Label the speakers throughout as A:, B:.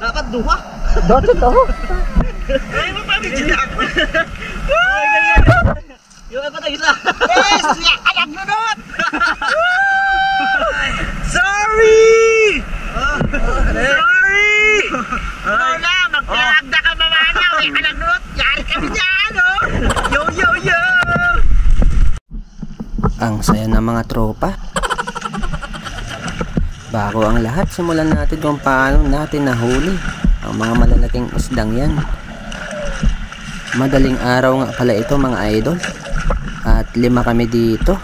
A: Dapat duha.
B: Dapat to.
A: Ay, mapamigil na ako. Ay, ganyan. Yung ako na isa. Yes! Anak nunod! Sorry! Sorry! Lola, magpilagda ka mamana. Anak nunod, yari kami dyan, oh! Yo, yo, yo!
B: Ang saya ng mga tropa. Bago ang lahat, simulan natin kung paano natin nahuli ang mga malalaking isdang yan. Madaling araw nga pala ito mga idol. At 5 kami dito.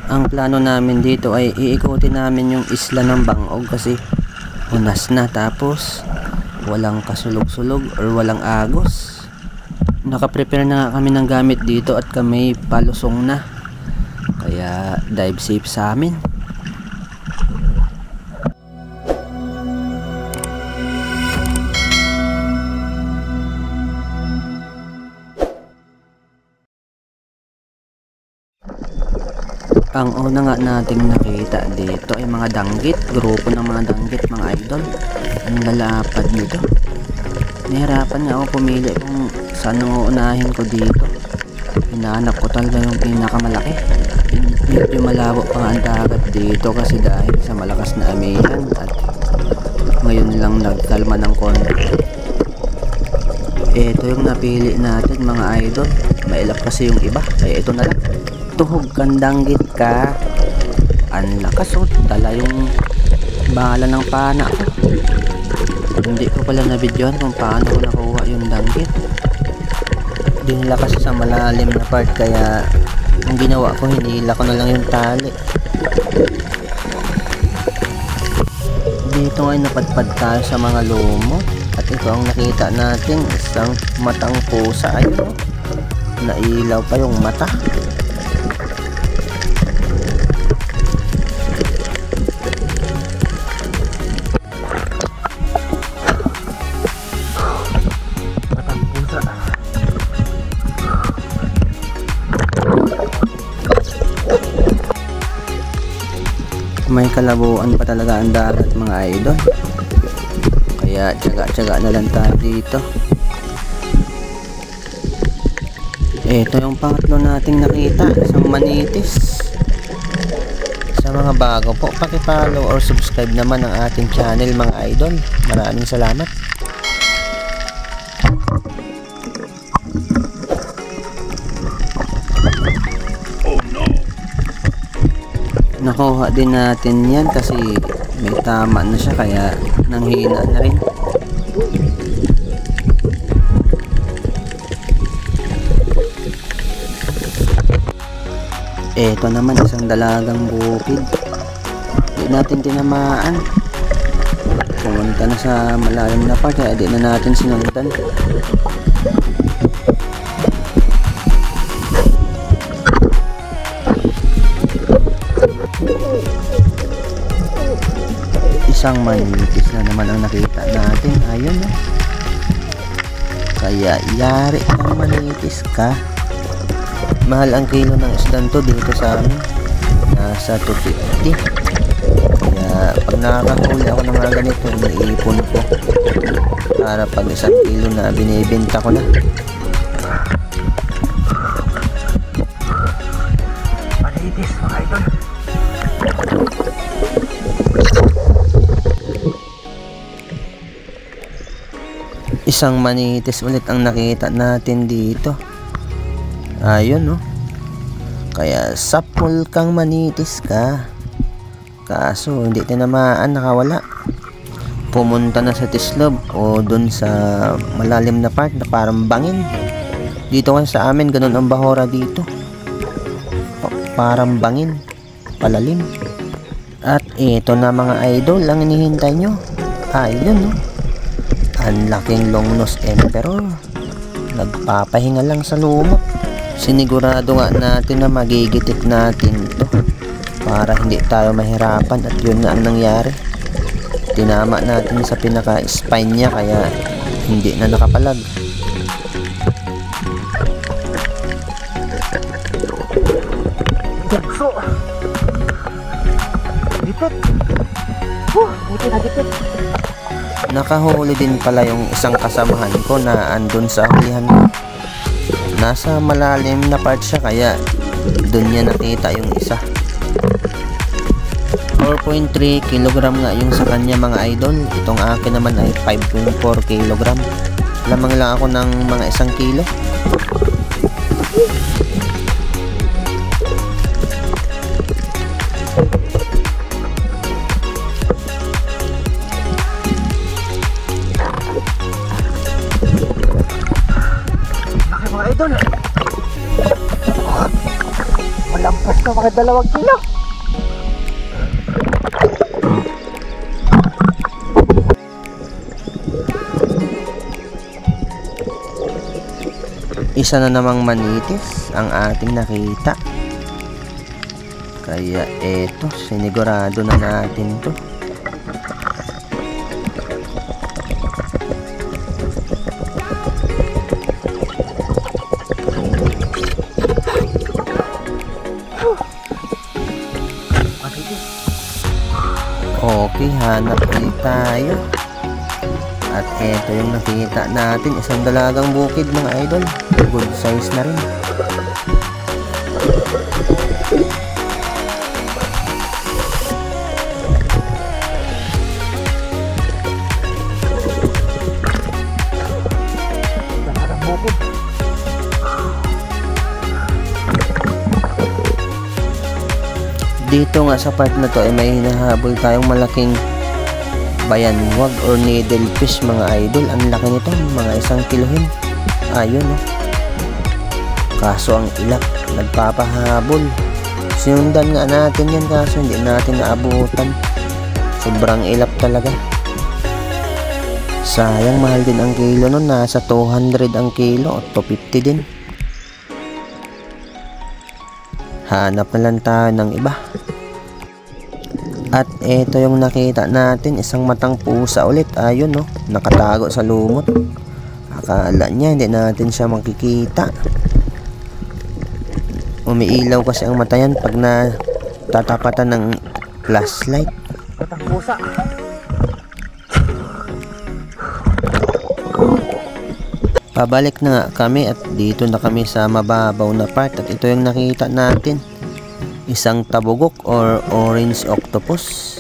B: Ang plano namin dito ay iikutin namin yung isla ng Bangog kasi unas na, tapos walang kasulog-sulog or walang agos. Nakaprepare na nga kami ng gamit dito at kami palusong na. Kaya dive safe sa amin. Ang una nga nating nakita dito ay mga danggit, grupo ng mga danggit mga idol. Ang lalapad dito. Nahirapan nga ako pumili kung saan ang uunahin ko dito. Hinahanap ko talaga yung pinakamalaki. Medyo malabo pa nga ang dagat dito kasi dahil sa malakas na amihan at ngayon lang nagkalma ng konti. Ito yung napili natin mga idol. Mailap kasi yung iba, kaya ito na lang. Tuhog kang danggit ka. Ang lakas o, dala yung bala ng pana ko. Hindi ko pala na-videoan kung paano ko nakuha yung danggit. Dinila kasi sa malalim na part, kaya ang ginawa ko, hinila ko na lang yung tali. Dito ngayon napadpad tayo sa mga lumot. At ito ang nakita natin, isang matang pusa. Ayun o, nailaw pa yung mata. May kalabuan pa talaga ang dagat mga idol, kaya tsaga-tsaga na lang tayo dito. Ito yung pangatlo nating nakita, isang manitis. Sa mga bago po, paki-follow or subscribe naman ang ating channel mga idol. Maraming salamat. Nakuha din natin yan kasi may tama na siya, kaya nanghina na rin. Eto naman isang dalagang bukid. Di natin tinamaan. Pumunta na sa malalim na part, kaya di na natin sinundan. Isang manitis na naman ang nakita natin. Ayun o. Kaya yari kang manitis ka. Mahal ang kilo ng isdan to dito sa amin. Nasa 250. Kaya pag nakakahuli ako ng mga ganito, iniipon ko para pag 1 kilo na binibenta ko na. Manitis mga idol. Isang manitis ulit ang nakita natin dito. Ayun no. Kaya sapul kang manitis ka. Kaso hindi tinamaan, nakawala. Pumunta na sa tislob o dun sa malalim na part na parang bangin. Dito nga sa amin ganun ang bahora dito. Parang bangin, palalim. At ito na mga idol ang hinihintay nyo. Ayun no. Ang laking longnose emperor. Nagpapahinga lang sa lumot. Sinigurado nga natin na magigitik natin to para hindi tayo mahirapan, at yun nga ang nangyari. Tinama natin sa pinaka-spine niya, kaya hindi na nakapalag.
A: Tukso! Dipit! Buti na dipit!
B: Nakahuli din pala yung isang kasamahan ko na andun sa hulihan ko. Nasa malalim na part siya kaya dun niya nakita yung isa. 4.3 kilogram nga yung sa kanya mga idol. Itong akin naman ay 5.4 kilogram. Lamang lang ako ng mga 1 kilo.
A: Laki mga idol. Malampas na mga 2 kilo.
B: Isa na namang manitis ang ating nakita. Kaya eto, sinigurado na natin to. Okay, hanap ulit tayo. At eto yung nakita natin, isang dalagang bukid mga idol. Good size na rin.
A: Dalagang bukid.
B: Dito nga sa part na to ay may hinahabol tayong malaking bayanwag or needlefish mga idol. Ang laki nito, mga 1 kilohin. Ayun oh. Kaso ang ilak nagpapahabol. Sinundan nga natin yan kaso hindi natin naabutan. Sobrang ilap talaga. Sayang, mahal din ang kilo nun. Nasa 200 ang kilo o 250 din. Hanap na lang tayo ng iba. At ito yung nakita natin, isang matang pusa ulit. Ayun no, nakatago sa lumot. Akala niya hindi natin siya makikita. Umiilaw kasi ang mata yan pag natatapatan ng flashlight.
A: Matang pusa.
B: Pabalik na nga kami at dito na kami sa mababaw na part. At ito yung nakita natin, isang tabugok or orange octopus.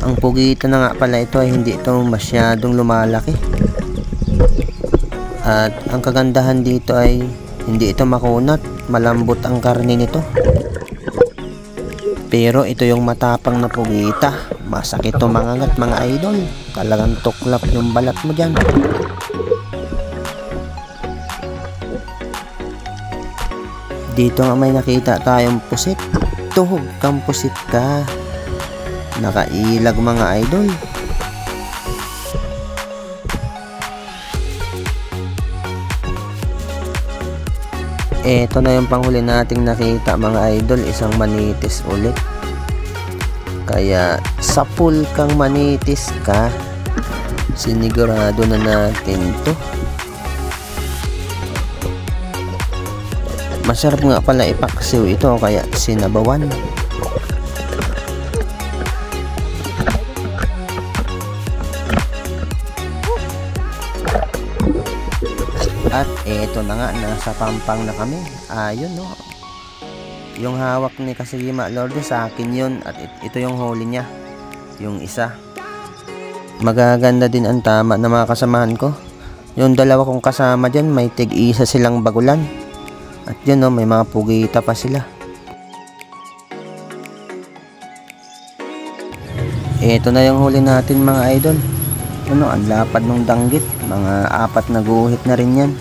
B: Ang pugitan na nga pala ito ay hindi ito masyadong lumalaki. At ang kagandahan dito ay hindi ito makunat, malambot ang karne nito. Pero ito yung matapang na pugita, masakit ito mangangat mga idol. Talagang tuklap yung balat mo dyan. Dito nga may nakita tayong pusit. Tuhog kang pusit ka. Nakailag mga idol. Eto na yung panghuli nating nakita mga idol. Isang manitis ulit. Kaya sapul kang manitis ka. Sinigurado na natin to. Masarap nga pala ipaksiw ito kaya sinabawan. At eto na nga, nasa Pampang na kami. Ayun no. Yung hawak ni Kasigima Lourdes sa akin yun. At ito yung huli niya. Yung isa. Magaganda din ang tama ng mga kasamahan ko. Yung dalawa kong kasama dyan, may tig-isa silang bagulan. At yun no, may mga pugita pa sila. Ito na yung huli natin mga idol. Ano, ang lapad ng danggit. Mga 4 na guhit na rin yan.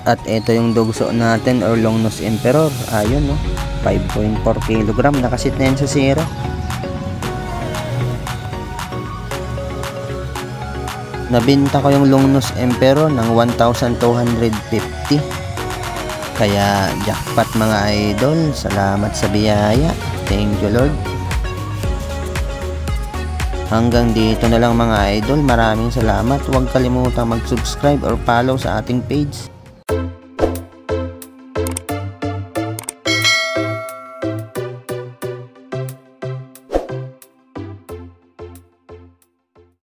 B: At ito yung dugso natin or longnose emperor. Ayun no, 5.4 kilogram. Nakasit na yan sa zero. Nabinta ko yung longnose emperor ng 1,250. Kaya jackpot mga idol. Salamat sa biyaya. Thank you Lord. Hanggang dito na lang mga idol. Maraming salamat. Huwag kalimutang mag-subscribe or follow sa ating page.